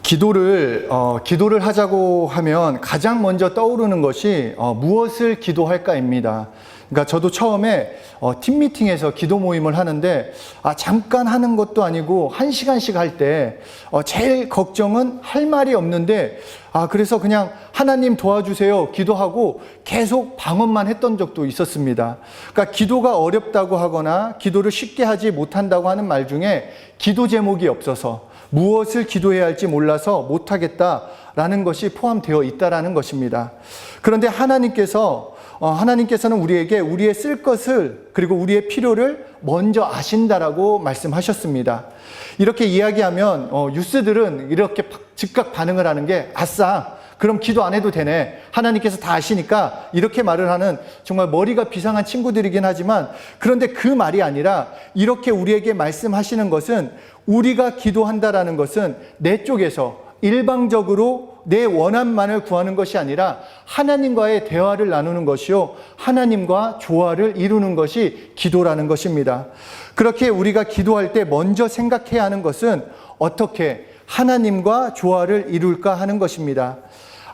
기도를 하자고 하면 가장 먼저 떠오르는 것이 무엇을 기도할까입니다. 그러니까 저도 처음에 팀 미팅에서 기도 모임을 하는데 잠깐 하는 것도 아니고 1시간씩 할 때 제일 걱정은 할 말이 없는데 그래서 그냥 하나님 도와주세요 기도하고 계속 방언만 했던 적도 있었습니다. 그러니까 기도가 어렵다고 하거나 기도를 쉽게 하지 못한다고 하는 말 중에 기도 제목이 없어서 무엇을 기도해야 할지 몰라서 못하겠다라는 것이 포함되어 있다라는 것입니다. 그런데 하나님께서는 우리에게 우리의 쓸 것을 그리고 우리의 필요를 먼저 아신다라고 말씀하셨습니다. 이렇게 이야기하면 유스들은 이렇게 즉각 반응을 하는 게 아싸 그럼 기도 안 해도 되네 하나님께서 다 아시니까 이렇게 말을 하는 정말 머리가 비상한 친구들이긴 하지만 그런데 그 말이 아니라 이렇게 우리에게 말씀하시는 것은 우리가 기도한다라는 것은 내 쪽에서 일방적으로 내 원함만을 구하는 것이 아니라 하나님과의 대화를 나누는 것이요 하나님과 조화를 이루는 것이 기도라는 것입니다. 그렇게 우리가 기도할 때 먼저 생각해야 하는 것은 어떻게 하나님과 조화를 이룰까 하는 것입니다.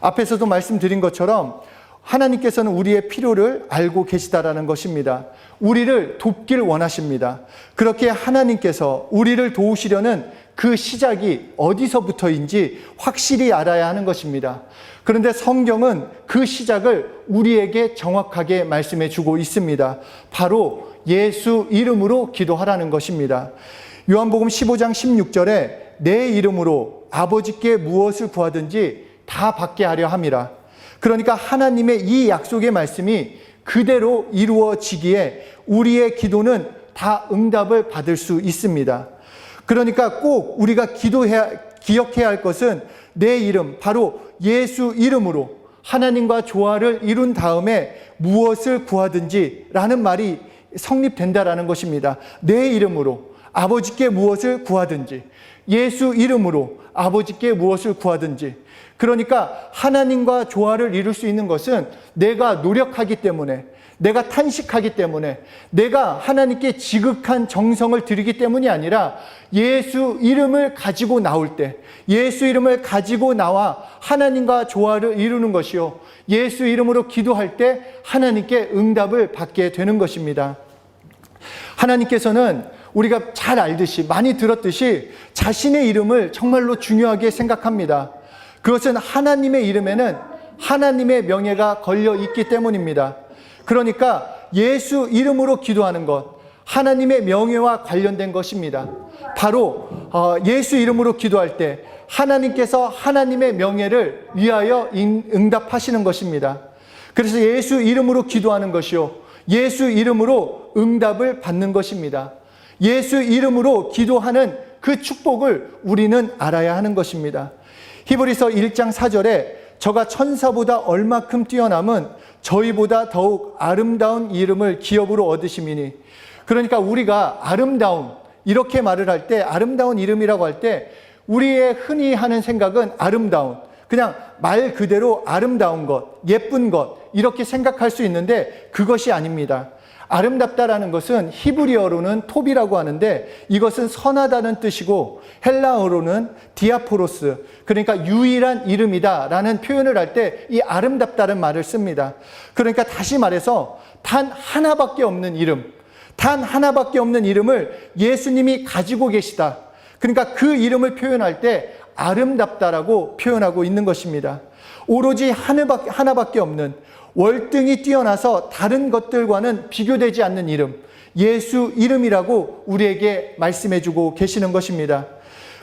앞에서도 말씀드린 것처럼 하나님께서는 우리의 필요를 알고 계시다라는 것입니다. 우리를 돕길 원하십니다. 그렇게 하나님께서 우리를 도우시려는 그 시작이 어디서부터인지 확실히 알아야 하는 것입니다. 그런데 성경은 그 시작을 우리에게 정확하게 말씀해 주고 있습니다. 바로 예수 이름으로 기도하라는 것입니다. 요한복음 15장 16절에 내 이름으로 아버지께 무엇을 구하든지 다 받게 하려 함이라. 그러니까 하나님의 이 약속의 말씀이 그대로 이루어지기에 우리의 기도는 다 응답을 받을 수 있습니다. 그러니까 꼭 우리가 기억해야 할 것은 내 이름, 바로 예수 이름으로 하나님과 조화를 이룬 다음에 무엇을 구하든지 라는 말이 성립된다라는 것입니다. 내 이름으로 아버지께 무엇을 구하든지, 예수 이름으로 아버지께 무엇을 구하든지. 그러니까 하나님과 조화를 이룰 수 있는 것은 내가 노력하기 때문에, 내가 탄식하기 때문에, 내가 하나님께 지극한 정성을 들이기 때문이 아니라 예수 이름을 가지고 나올 때, 예수 이름을 가지고 나와 하나님과 조화를 이루는 것이요 예수 이름으로 기도할 때 하나님께 응답을 받게 되는 것입니다. 하나님께서는 우리가 잘 알듯이, 많이 들었듯이 자신의 이름을 정말로 중요하게 생각합니다. 그것은 하나님의 이름에는 하나님의 명예가 걸려 있기 때문입니다. 그러니까 예수 이름으로 기도하는 것, 하나님의 명예와 관련된 것입니다. 바로 예수 이름으로 기도할 때 하나님께서 하나님의 명예를 위하여 응답하시는 것입니다. 그래서 예수 이름으로 기도하는 것이요 예수 이름으로 응답을 받는 것입니다. 예수 이름으로 기도하는 그 축복을 우리는 알아야 하는 것입니다. 히브리서 1장 4절에 저가 천사보다 얼마큼 뛰어남은 저희보다 더욱 아름다운 이름을 기업으로 얻으심이니. 그러니까 우리가 아름다운, 이렇게 말을 할 때, 아름다운 이름이라고 할 때 우리의 흔히 하는 생각은 아름다운, 그냥 말 그대로 아름다운 것, 예쁜 것 이렇게 생각할 수 있는데 그것이 아닙니다. 아름답다라는 것은 히브리어로는 톱이라고 하는데 이것은 선하다는 뜻이고 헬라어로는 디아포로스, 그러니까 유일한 이름이다라는 표현을 할 때 이 아름답다는 말을 씁니다. 그러니까 다시 말해서 단 하나밖에 없는 이름, 단 하나밖에 없는 이름을 예수님이 가지고 계시다. 그러니까 그 이름을 표현할 때 아름답다라고 표현하고 있는 것입니다. 오로지 하나밖에 없는, 월등히 뛰어나서 다른 것들과는 비교되지 않는 이름, 예수 이름이라고 우리에게 말씀해주고 계시는 것입니다.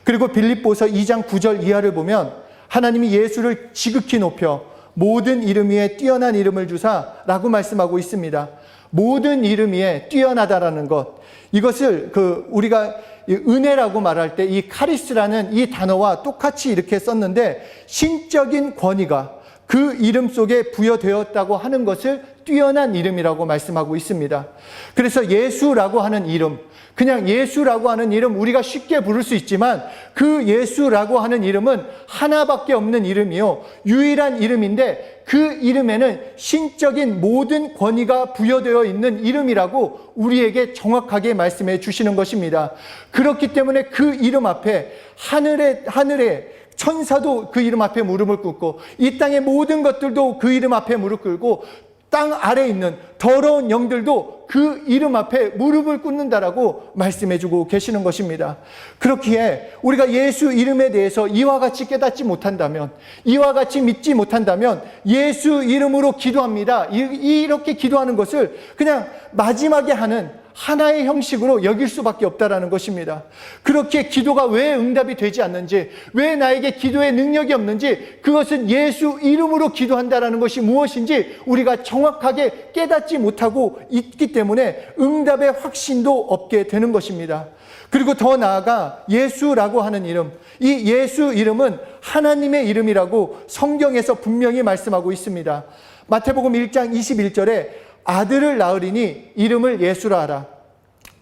그리고 빌립보서 2장 9절 이하를 보면 하나님이 예수를 지극히 높여 모든 이름 위에 뛰어난 이름을 주사라고 말씀하고 있습니다. 모든 이름 위에 뛰어나다라는 것, 이것을 우리가 은혜라고 말할 때 이 카리스라는 이 단어와 똑같이 이렇게 썼는데 신적인 권위가 그 이름 속에 부여되었다고 하는 것을 뛰어난 이름이라고 말씀하고 있습니다. 그래서 예수라고 하는 이름, 그냥 예수라고 하는 이름 우리가 쉽게 부를 수 있지만 그 예수라고 하는 이름은 하나밖에 없는 이름이요, 유일한 이름인데 그 이름에는 신적인 모든 권위가 부여되어 있는 이름이라고 우리에게 정확하게 말씀해 주시는 것입니다. 그렇기 때문에 그 이름 앞에 하늘에 천사도 그 이름 앞에 무릎을 꿇고 이 땅의 모든 것들도 그 이름 앞에 무릎 꿇고 땅 아래에 있는 더러운 영들도 그 이름 앞에 무릎을 꿇는다라고 말씀해주고 계시는 것입니다. 그렇기에 우리가 예수 이름에 대해서 이와 같이 깨닫지 못한다면, 이와 같이 믿지 못한다면 예수 이름으로 기도합니다, 이렇게 기도하는 것을 그냥 마지막에 하는 하나의 형식으로 여길 수밖에 없다라는 것입니다. 그렇게 기도가 왜 응답이 되지 않는지, 왜 나에게 기도의 능력이 없는지, 그것은 예수 이름으로 기도한다라는 것이 무엇인지 우리가 정확하게 깨닫지 못하고 있기 때문에 응답의 확신도 없게 되는 것입니다. 그리고 더 나아가 예수라고 하는 이름, 이 예수 이름은 하나님의 이름이라고 성경에서 분명히 말씀하고 있습니다. 마태복음 1장 21절에 아들을 낳으리니 이름을 예수라 하라.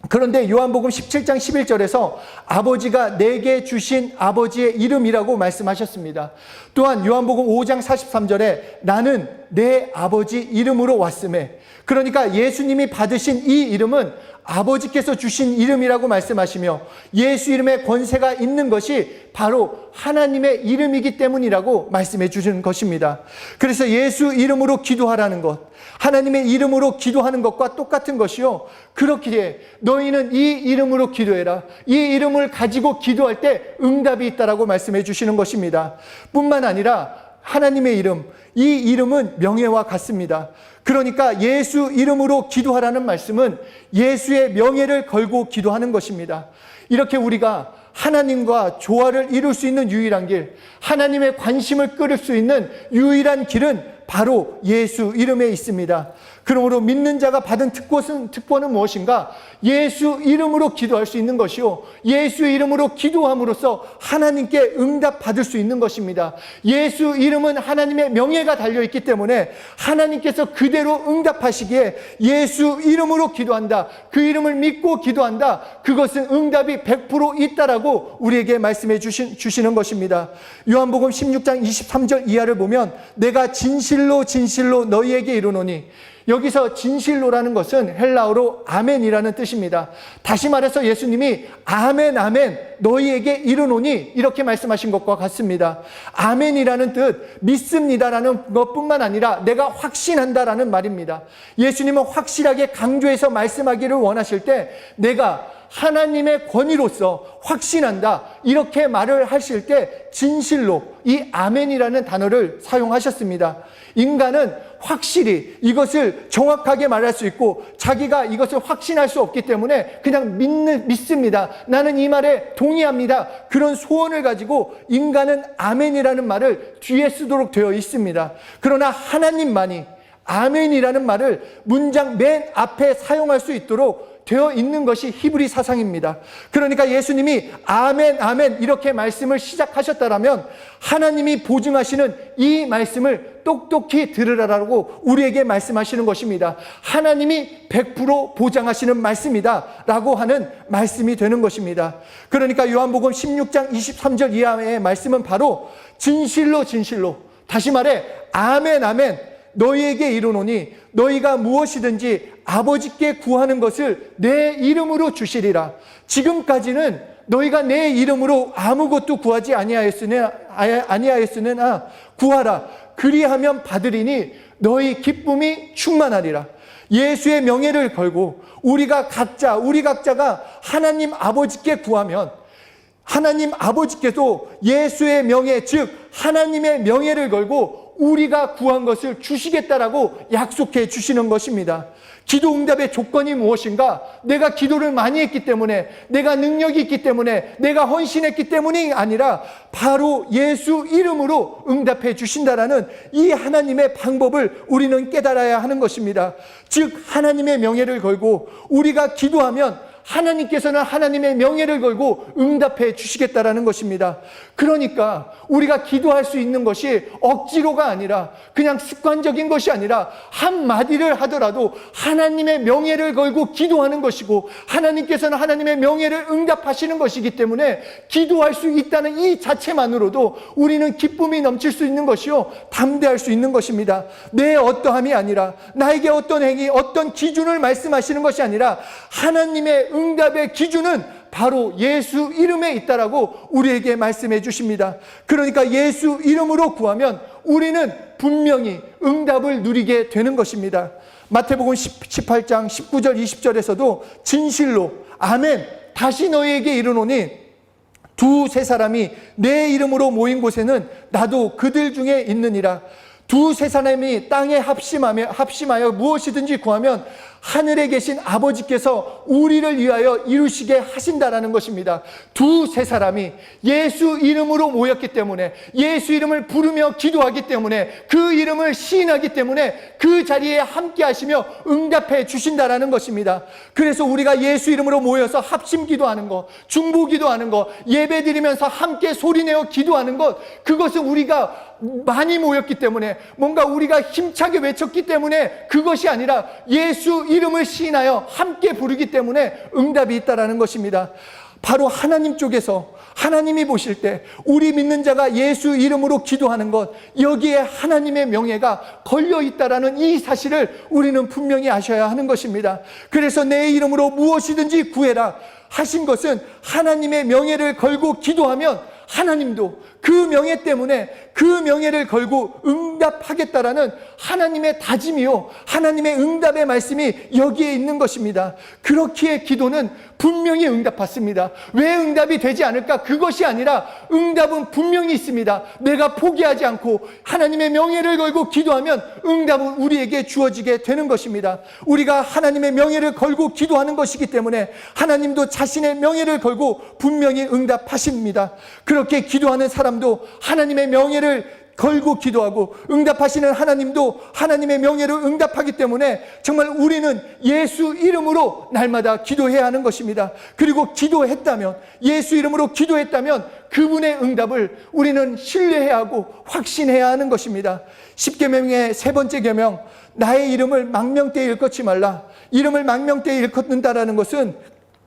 그런데 요한복음 17장 11절에서 아버지가 내게 주신 아버지의 이름이라고 말씀하셨습니다. 또한 요한복음 5장 43절에 나는 내 아버지 이름으로 왔음에, 그러니까 예수님이 받으신 이 이름은 아버지께서 주신 이름이라고 말씀하시며 예수 이름에 권세가 있는 것이 바로 하나님의 이름이기 때문이라고 말씀해 주시는 것입니다. 그래서 예수 이름으로 기도하라는 것, 하나님의 이름으로 기도하는 것과 똑같은 것이요, 그렇기에 너희는 이 이름으로 기도해라, 이 이름을 가지고 기도할 때 응답이 있다라고 말씀해 주시는 것입니다. 뿐만 아니라 하나님의 이름, 이 이름은 명예와 같습니다. 그러니까 예수 이름으로 기도하라는 말씀은 예수의 명예를 걸고 기도하는 것입니다. 이렇게 우리가 하나님과 조화를 이룰 수 있는 유일한 길, 하나님의 관심을 끌을 수 있는 유일한 길은 바로 예수 이름에 있습니다. 그러므로 믿는 자가 받은 특권은 무엇인가? 예수 이름으로 기도할 수 있는 것이요, 예수 이름으로 기도함으로써 하나님께 응답 받을 수 있는 것입니다. 예수 이름은 하나님의 명예가 달려있기 때문에 하나님께서 그대로 응답하시기에 예수 이름으로 기도한다, 그 이름을 믿고 기도한다, 그것은 응답이 100% 있다라고 우리에게 말씀해 주시는 것입니다. 요한복음 16장 23절 이하를 보면 내가 진실로 진실로 너희에게 이르노니, 여기서 진실로라는 것은 헬라어로 아멘이라는 뜻입니다. 다시 말해서 예수님이 아멘 아멘 너희에게 이르노니 이렇게 말씀하신 것과 같습니다. 아멘이라는 뜻, 믿습니다라는 것뿐만 아니라 내가 확신한다라는 말입니다. 예수님은 확실하게 강조해서 말씀하기를 원하실 때 내가 하나님의 권위로서 확신한다, 이렇게 말을 하실 때 진실로 이 아멘이라는 단어를 사용하셨습니다. 인간은 확실히 이것을 정확하게 말할 수 있고 자기가 이것을 확신할 수 없기 때문에 그냥 믿습니다, 나는 이 말에 동의합니다, 그런 소원을 가지고 인간은 아멘이라는 말을 뒤에 쓰도록 되어 있습니다. 그러나 하나님만이 아멘이라는 말을 문장 맨 앞에 사용할 수 있도록 되어 있는 것이 히브리 사상입니다. 그러니까 예수님이 아멘 아멘 이렇게 말씀을 시작하셨다라면 하나님이 보증하시는 이 말씀을 똑똑히 들으라라고 우리에게 말씀하시는 것입니다. 하나님이 100% 보장하시는 말씀이다 라고 하는 말씀이 되는 것입니다. 그러니까 요한복음 16장 23절 이하의 말씀은 바로 진실로 진실로, 다시 말해 아멘 아멘 너희에게 이르노니 너희가 무엇이든지 아버지께 구하는 것을 내 이름으로 주시리라. 지금까지는 너희가 내 이름으로 아무것도 구하지 아니하였으나 구하라, 그리하면 받으리니 너희 기쁨이 충만하리라. 예수의 명예를 걸고 우리 각자가 하나님 아버지께 구하면 하나님 아버지께도 예수의 명예, 즉 하나님의 명예를 걸고 우리가 구한 것을 주시겠다라고 약속해 주시는 것입니다. 기도 응답의 조건이 무엇인가? 내가 기도를 많이 했기 때문에, 내가 능력이 있기 때문에, 내가 헌신했기 때문이 아니라 바로 예수 이름으로 응답해 주신다라는 이 하나님의 방법을 우리는 깨달아야 하는 것입니다. 즉 하나님의 명예를 걸고 우리가 기도하면 하나님께서는 하나님의 명예를 걸고 응답해 주시겠다라는 것입니다. 그러니까 우리가 기도할 수 있는 것이 억지로가 아니라 그냥 습관적인 것이 아니라 한마디를 하더라도 하나님의 명예를 걸고 기도하는 것이고 하나님께서는 하나님의 명예를 응답하시는 것이기 때문에 기도할 수 있다는 이 자체만으로도 우리는 기쁨이 넘칠 수 있는 것이요 담대할 수 있는 것입니다. 내 어떠함이 아니라 나에게 어떤 행위, 어떤 기준을 말씀하시는 것이 아니라 하나님의 응답의 기준은 바로 예수 이름에 있다라고 우리에게 말씀해 주십니다. 그러니까 예수 이름으로 구하면 우리는 분명히 응답을 누리게 되는 것입니다. 마태복음 18장 19절 20절에서도 진실로 아멘 다시 너희에게 이르노니 두세 사람이 내 이름으로 모인 곳에는 나도 그들 중에 있느니라. 두세 사람이 땅에 합심하여 무엇이든지 구하면 하늘에 계신 아버지께서 우리를 위하여 이루시게 하신다라는 것입니다. 두세 사람이 예수 이름으로 모였기 때문에 예수 이름을 부르며 기도하기 때문에 그 이름을 시인하기 때문에 그 자리에 함께 하시며 응답해 주신다라는 것입니다. 그래서 우리가 예수 이름으로 모여서 합심 기도하는 것, 중보 기도하는 것, 예배 드리면서 함께 소리내어 기도하는 것, 그것은 우리가 많이 모였기 때문에 뭔가 우리가 힘차게 외쳤기 때문에 그것이 아니라 예수 이름을 시인하여 함께 부르기 때문에 응답이 있다라는 것입니다. 바로 하나님 쪽에서 하나님이 보실 때 우리 믿는 자가 예수 이름으로 기도하는 것, 여기에 하나님의 명예가 걸려 있다라는 이 사실을 우리는 분명히 아셔야 하는 것입니다. 그래서 내 이름으로 무엇이든지 구해라 하신 것은 하나님의 명예를 걸고 기도하면 하나님도 그 명예 때문에 그 명예를 걸고 응답하겠다라는 하나님의 다짐이요 하나님의 응답의 말씀이 여기에 있는 것입니다. 그렇기에 기도는 분명히 응답받습니다. 왜 응답이 되지 않을까? 그것이 아니라 응답은 분명히 있습니다. 내가 포기하지 않고 하나님의 명예를 걸고 기도하면 응답은 우리에게 주어지게 되는 것입니다. 우리가 하나님의 명예를 걸고 기도하는 것이기 때문에 하나님도 자신의 명예를 걸고 분명히 응답하십니다. 그렇게 기도하는 사람도 하나님의 명예를 걸고 기도하고 응답하시는 하나님도 하나님의 명예를 응답하기 때문에 정말 우리는 예수 이름으로 날마다 기도해야 하는 것입니다. 그리고 기도했다면 예수 이름으로 기도했다면 그분의 응답을 우리는 신뢰해야 하고 확신해야 하는 것입니다. 10계명의 세 번째 계명, 나의 이름을 망명되이 일컫지 말라. 이름을 망명되이 일컫는다라는 것은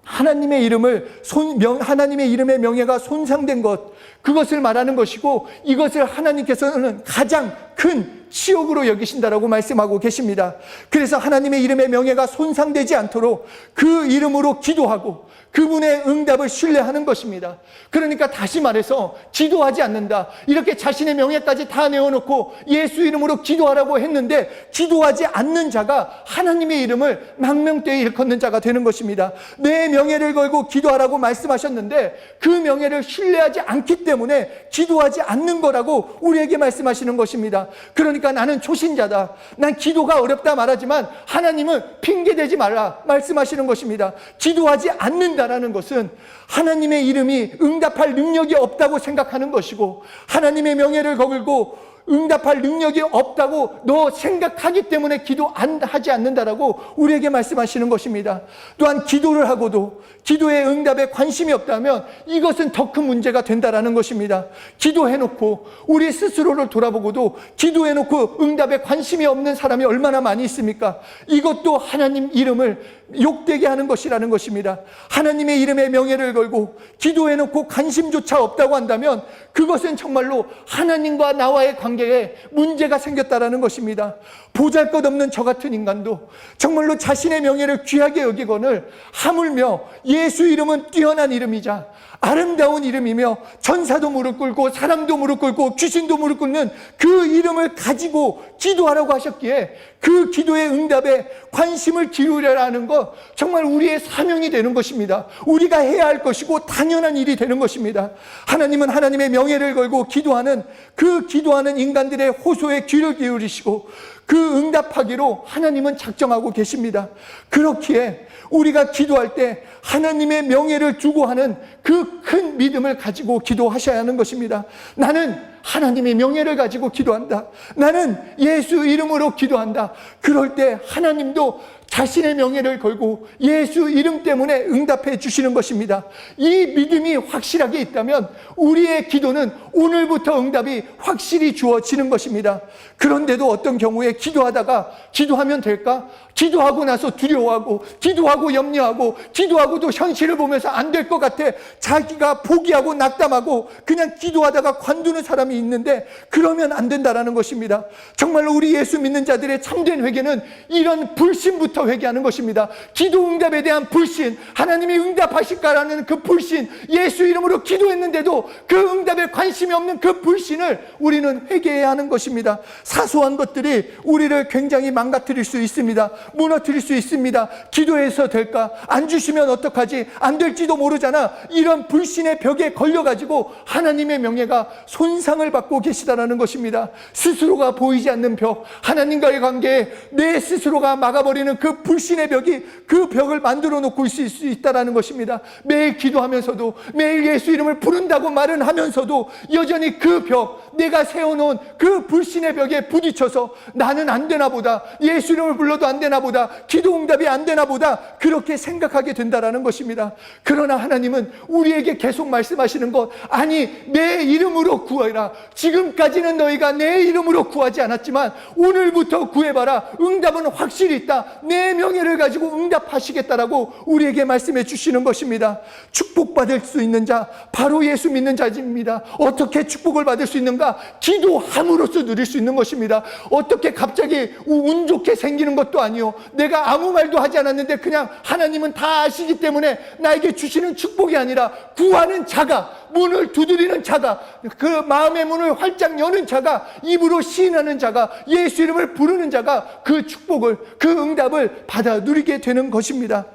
하나님의 이름의 명예가 손상된 것, 그것을 말하는 것이고 이것을 하나님께서는 가장 큰 치욕으로 여기신다라고 말씀하고 계십니다. 그래서 하나님의 이름의 명예가 손상되지 않도록 그 이름으로 기도하고 그분의 응답을 신뢰하는 것입니다. 그러니까 다시 말해서 기도하지 않는다, 이렇게 자신의 명예까지 다 내어놓고 예수 이름으로 기도하라고 했는데 기도하지 않는 자가 하나님의 이름을 망명되이 일컫는 자가 되는 것입니다. 내 명예를 걸고 기도하라고 말씀하셨는데 그 명예를 신뢰하지 않기 때문에 기도하지 않는 거라고 우리에게 말씀하시는 것입니다. 그러니까 나는 초신자다, 난 기도가 어렵다 말하지만 하나님은 핑계대지 말라 말씀하시는 것입니다. 기도하지 않는다라는 것은 하나님의 이름이 응답할 능력이 없다고 생각하는 것이고 하나님의 명예를 걸고 응답할 능력이 없다고 너 생각하기 때문에 기도하지 않는다라고 우리에게 말씀하시는 것입니다. 또한 기도를 하고도 기도의 응답에 관심이 없다면 이것은 더 큰 문제가 된다라는 것입니다. 기도해놓고 우리 스스로를 돌아보고도 기도해놓고 응답에 관심이 없는 사람이 얼마나 많이 있습니까? 이것도 하나님 이름을 욕되게 하는 것이라는 것입니다. 하나님의 이름의 명예를 걸고 기도해놓고 관심조차 없다고 한다면 그것은 정말로 하나님과 나와의 관계에 문제가 생겼다라는 것입니다. 보잘것없는 저 같은 인간도 정말로 자신의 명예를 귀하게 여기거늘 하물며 예수 이름은 뛰어난 이름이자 아름다운 이름이며 전사도 무릎 꿇고 사람도 무릎 꿇고 귀신도 무릎 꿇는 그 이름을 가지고 기도하라고 하셨기에 그 기도의 응답에 관심을 기울여야 하는 것, 정말 우리의 사명이 되는 것입니다. 우리가 해야 할 것이고 당연한 일이 되는 것입니다. 하나님은 하나님의 명예를 걸고 기도하는 그 기도하는 인간들의 호소에 귀를 기울이시고 그 응답하기로 하나님은 작정하고 계십니다. 그렇기에 우리가 기도할 때 하나님의 명예를 두고 하는 그 큰 믿음을 가지고 기도하셔야 하는 것입니다. 나는 하나님의 명예를 가지고 기도한다, 나는 예수 이름으로 기도한다. 그럴 때 하나님도 자신의 명예를 걸고 예수 이름 때문에 응답해 주시는 것입니다. 이 믿음이 확실하게 있다면 우리의 기도는 오늘부터 응답이 확실히 주어지는 것입니다. 그런데도 어떤 경우에 기도하다가 기도하면 될까? 기도하고 나서 두려워하고, 기도하고 염려하고, 기도하고도 현실을 보면서 안 될 것 같아 자기가 포기하고 낙담하고 그냥 기도하다가 관두는 사람이 있는데, 그러면 안 된다라는 것입니다. 정말로 우리 예수 믿는 자들의 참된 회개는 이런 불신부터 회개하는 것입니다. 기도 응답에 대한 불신, 하나님이 응답하실까라는 그 불신, 예수 이름으로 기도했는데도 그 응답에 관심이 없는 그 불신을 우리는 회개해야 하는 것입니다. 사소한 것들이 우리를 굉장히 망가뜨릴 수 있습니다. 무너뜨릴 수 있습니다. 기도해서 될까? 안 주시면 어떡하지? 안 될지도 모르잖아. 이런 불신의 벽에 걸려가지고 하나님의 명예가 손상을 받고 계시다라는 것입니다. 스스로가 보이지 않는 벽, 하나님과의 관계에 내 스스로가 막아버리는 그 불신의 벽이 그 벽을 만들어 놓고 있을 수 있다라는 것입니다. 매일 기도하면서도, 매일 예수 이름을 부른다고 말은 하면서도 여전히 그 벽, 내가 세워놓은 그 불신의 벽에 부딪혀서 나는 안 되나 보다, 예수 이름을 불러도 안 되나 보다, 기도 응답이 안 되나 보다, 그렇게 생각하게 된다라는 것입니다. 그러나 하나님은 우리에게 계속 말씀하시는 것, 아니 내 이름으로 구하라. 지금까지는 너희가 내 이름으로 구하지 않았지만 오늘부터 구해봐라. 응답은 확실히 있다. 내 명예를 가지고 응답하시겠다라고 우리에게 말씀해 주시는 것입니다. 축복받을 수 있는 자, 바로 예수 믿는 자입니다. 어떻게 축복을 받을 수 있는가? 기도함으로써 누릴 수 있는 것입니다. 어떻게 갑자기 운 좋게 생기는 것도 아니요, 내가 아무 말도 하지 않았는데 그냥 하나님은 다 아시기 때문에 나에게 주시는 축복이 아니라, 구하는 자가, 문을 두드리는 자가, 그 마음의 문을 활짝 여는 자가, 입으로 시인하는 자가, 예수 이름을 부르는 자가 그 축복을, 그 응답을 받아 누리게 되는 것입니다.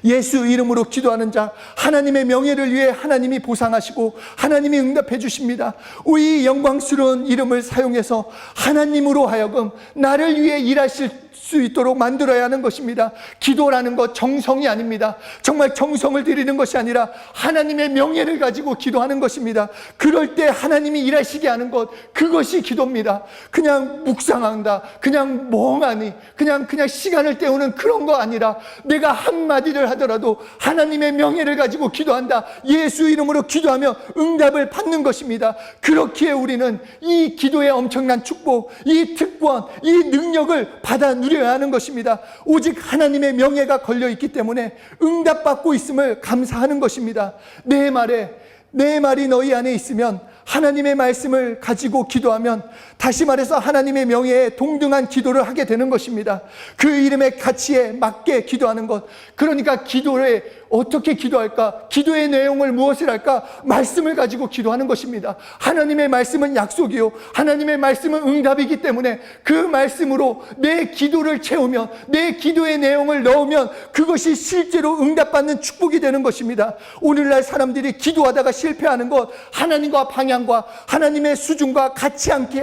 예수 이름으로 기도하는 자, 하나님의 명예를 위해 하나님이 보상하시고 하나님이 응답해 주십니다. 이 영광스러운 이름을 사용해서 하나님으로 하여금 나를 위해 일하실 수 있도록 만들어야 하는 것입니다. 기도라는 것 정성이 아닙니다. 정말 정성을 들이는 것이 아니라 하나님의 명예를 가지고 기도하는 것입니다. 그럴 때 하나님이 일하시게 하는 것, 그것이 기도입니다. 그냥 묵상한다, 그냥 멍하니 그냥 시간을 때우는 그런 거 아니라, 내가 한마디를 하더라도 하나님의 명예를 가지고 기도한다, 예수 이름으로 기도하며 응답을 받는 것입니다. 그렇기에 우리는 이 기도의 엄청난 축복, 이 특권, 이 능력을 받아 누려야 하는 것입니다. 오직 하나님의 명예가 걸려있기 때문에 응답받고 있음을 감사하는 것입니다. 내 말이 너희 안에 있으면, 하나님의 말씀을 가지고 기도하면, 다시 말해서 하나님의 명예에 동등한 기도를 하게 되는 것입니다. 그 이름의 가치에 맞게 기도하는 것. 그러니까 기도에 어떻게 기도할까? 기도의 내용을 무엇을 할까? 말씀을 가지고 기도하는 것입니다. 하나님의 말씀은 약속이요, 하나님의 말씀은 응답이기 때문에 그 말씀으로 내 기도를 채우면, 내 기도의 내용을 넣으면 그것이 실제로 응답받는 축복이 되는 것입니다. 오늘날 사람들이 기도하다가 실패하는 것, 하나님과 방향과 하나님의 수준과 같이하지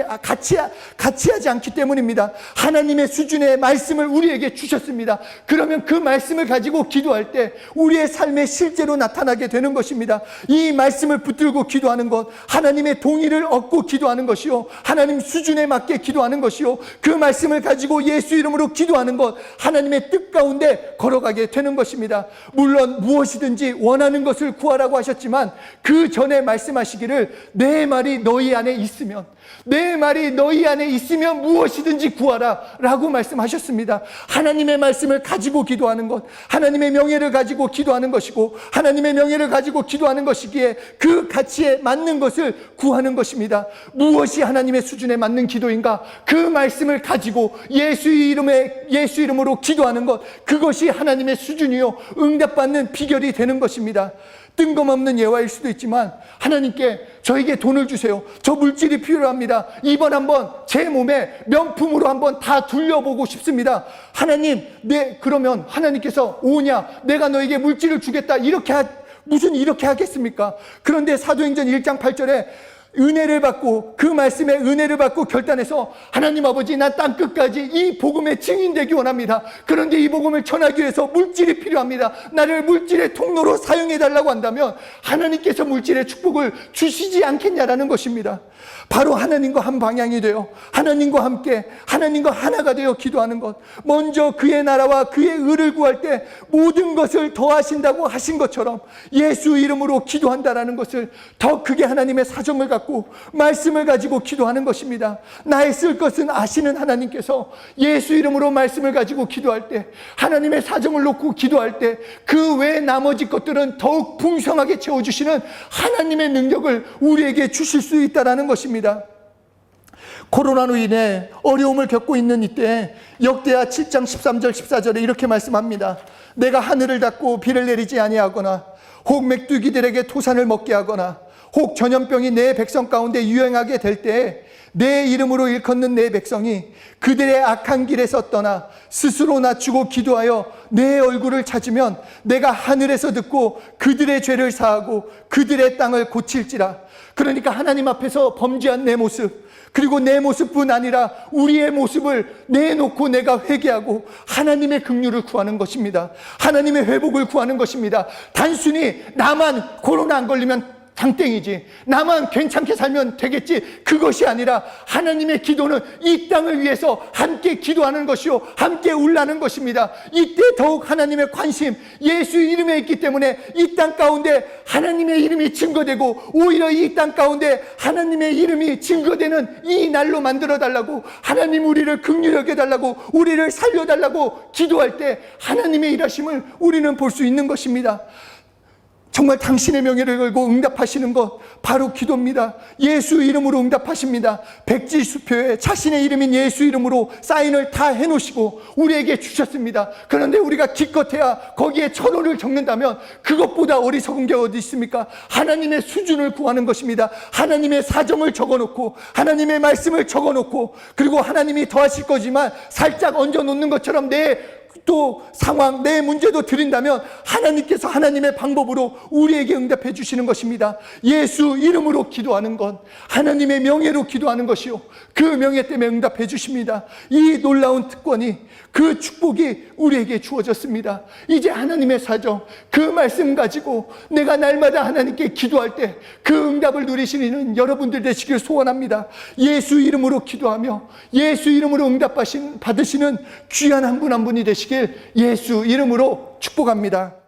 않기 때문입니다. 하나님의 수준의 말씀을 우리에게 주셨습니다. 그러면 그 말씀을 가지고 기도할 때 우리의 삶에 실제로 나타나게 되는 것입니다. 이 말씀을 붙들고 기도하는 것, 하나님의 동의를 얻고 기도하는 것이요, 하나님 수준에 맞게 기도하는 것이요, 그 말씀을 가지고 예수 이름으로 기도하는 것, 하나님의 뜻 가운데 걸어가게 되는 것입니다. 물론 무엇이든지 원하는 것을 구하라고 하셨지만, 그 전에 말씀하시기를 내 말이 너희 안에 있으면, 내 말이 너희 안에 있으면 무엇이든지 구하라 라고 말씀하셨습니다. 하나님의 말씀을 가지고 기도하는 것, 하나님의 명예를 가지고 기도하는 것이고, 하나님의 명예를 가지고 기도하는 것이기에 그 가치에 맞는 것을 구하는 것입니다. 무엇이 하나님의 수준에 맞는 기도인가? 그 말씀을 가지고 예수 이름으로 기도하는 것, 그것이 하나님의 수준이요, 응답받는 비결이 되는 것입니다. 뜬금없는 예화일 수도 있지만, 하나님께 저에게 돈을 주세요, 저 물질이 필요합니다, 이번 한번 제 몸에 명품으로 한번 다 둘려보고 싶습니다. 하나님, 그러면 하나님께서 오냐, 내가 너에게 물질을 주겠다, 무슨 이렇게 하겠습니까? 그런데 사도행전 1장 8절에 은혜를 받고, 그 말씀에 은혜를 받고 결단해서, 하나님 아버지, 나 땅끝까지 이 복음에 증인되기 원합니다. 그런데 이 복음을 전하기 위해서 물질이 필요합니다. 나를 물질의 통로로 사용해 달라고 한다면 하나님께서 물질의 축복을 주시지 않겠냐라는 것입니다. 바로 하나님과 한 방향이 되어 하나님과 함께 하나님과 하나가 되어 기도하는 것. 먼저 그의 나라와 그의 의를 구할 때 모든 것을 더하신다고 하신 것처럼 예수 이름으로 기도한다라는 것을 더 크게 하나님의 사정을 갖고 말씀을 가지고 기도하는 것입니다. 나의 쓸 것은 아시는 하나님께서 예수 이름으로 말씀을 가지고 기도할 때, 하나님의 사정을 놓고 기도할 때 그 외 나머지 것들은 더욱 풍성하게 채워주시는 하나님의 능력을 우리에게 주실 수 있다는 것입니다. 코로나로 인해 어려움을 겪고 있는 이때 역대하 7장 13절 14절에 이렇게 말씀합니다. 내가 하늘을 닫고 비를 내리지 아니하거나 혹 맥두기들에게 토산을 먹게 하거나 혹 전염병이 내 백성 가운데 유행하게 될 때에 내 이름으로 일컫는 내 백성이 그들의 악한 길에서 떠나 스스로 낮추고 기도하여 내 얼굴을 찾으면 내가 하늘에서 듣고 그들의 죄를 사하고 그들의 땅을 고칠지라. 그러니까 하나님 앞에서 범죄한 내 모습, 그리고 내 모습뿐 아니라 우리의 모습을 내놓고 내가 회개하고 하나님의 긍휼을 구하는 것입니다. 하나님의 회복을 구하는 것입니다. 단순히 나만 코로나 안 걸리면 장땡이지, 나만 괜찮게 살면 되겠지, 그것이 아니라 하나님의 기도는 이 땅을 위해서 함께 기도하는 것이요 함께 울라는 것입니다. 이때 더욱 하나님의 관심 예수 이름에 있기 때문에 이 땅 가운데 하나님의 이름이 증거되고 오히려 이 땅 가운데 하나님의 이름이 증거되는 이 날로 만들어 달라고, 하나님 우리를 긍휼히 여겨 달라고, 우리를 살려 달라고 기도할 때 하나님의 일하심을 우리는 볼 수 있는 것입니다. 정말 당신의 명예를 걸고 응답하시는 것 바로 기도입니다. 예수 이름으로 응답하십니다. 백지 수표에 자신의 이름인 예수 이름으로 사인을 다 해놓으시고 우리에게 주셨습니다. 그런데 우리가 기껏해야 거기에 1,000원을 적는다면 그것보다 어리석은 게 어디 있습니까? 하나님의 수준을 구하는 것입니다. 하나님의 사정을 적어놓고 하나님의 말씀을 적어놓고, 그리고 하나님이 더하실 거지만 살짝 얹어놓는 것처럼 또 상황, 내 문제도 드린다면 하나님께서 하나님의 방법으로 우리에게 응답해 주시는 것입니다. 예수 이름으로 기도하는 것, 하나님의 명예로 기도하는 것이요 그 명예 때문에 응답해 주십니다. 이 놀라운 특권이, 그 축복이 우리에게 주어졌습니다. 이제 하나님의 사정, 그 말씀 가지고 내가 날마다 하나님께 기도할 때 그 응답을 누리시는 여러분들 되시길 소원합니다. 예수 이름으로 기도하며 예수 이름으로 응답 받으시는 귀한 한 분 한 분이 되시길 예수 이름으로 축복합니다.